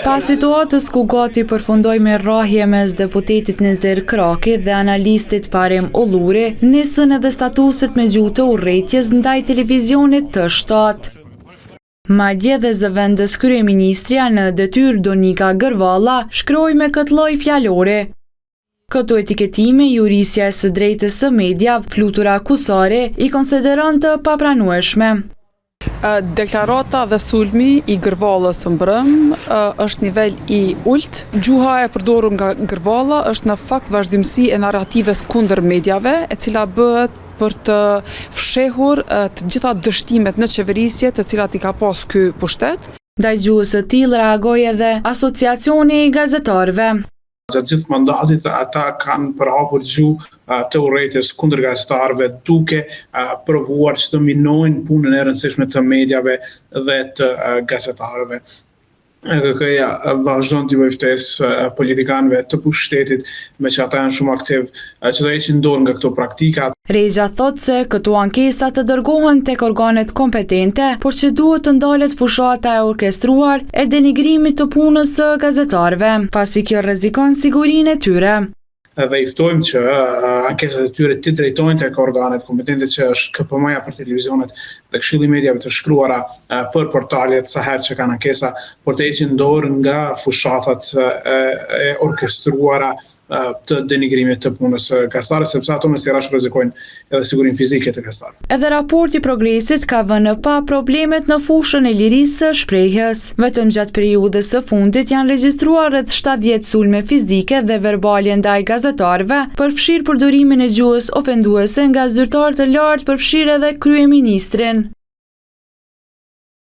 Pas situatës ku gati përfundoi me rrahje mes deputetit Nezir Kraki dhe analistit Parim Ulluri, nisën edhe statuset me gjuhë të urrëties ndaj televizionit të shtatë. Madje dhe zëvendës kryeministrja në detyrë Donika Gërvalla shkroi me këtë lloj fjalori. Këto etiketime jurisja e së drejtës së media, flutura akusare, i konsideron të papranueshme. Deklarata dhe sulmi i Gërvallës së mbrëm është nivel i ulët. Gjuha e përdorur nga Gërvalla është në fakt vazhdimsi e narratives kundër mediave, e cila bëhet për të fshehur të gjitha dështimet në qeverisje të cilat i ka pas ky pushtet. Ndaj gjuhës së tillë reagoi edhe Asociacioni i Gazetarëve. Gjatë gjithë mandatit ata kanë përhapur gjuhë të urrëties kundër gazetarëve, duke provuar që të minojnë punën e rëndësishme të mediave dhe të gazetarëve. KK-ja vazhdon të bëjë ftesë politikanëve të pushtetit, me që ata janë shumë aktiv, që të heqin dorë nga këto praktika. Regja thotë se këto ankesa të dërgohen tek organet kompetente, por që duhet të ndalet fushata e orkestruar e denigrimit të punës së gazetarëve, pasi kjo rrezikon sigurinë e tyre. Dhe i ftojmë që ankesat e tyre të drejtojnë tek organet kompetente, që është KPM-ja për televizionet dhe Këshilli i Mediave të shkruara për portalet sa herë që kanë ankesa, por të heqin dorë nga fushatat e orkestruara të denigrimit të punës së gazetarëve, sepse ato me sirash rrezikojnë edhe sigurinë fizike të gazetarëve. Edhe raporti Progresit ka vënë pa problemet në fushën e lirisë së shprehjes. Vetëm gjatë periudhës së fundit janë regjistruar rreth 70 sulme fizike dhe verbale ndaj gazetarëve, përfshirë përdorimin e gjuhës ofenduese nga zyrtar të lartë, përfshirë edhe kryeministrin.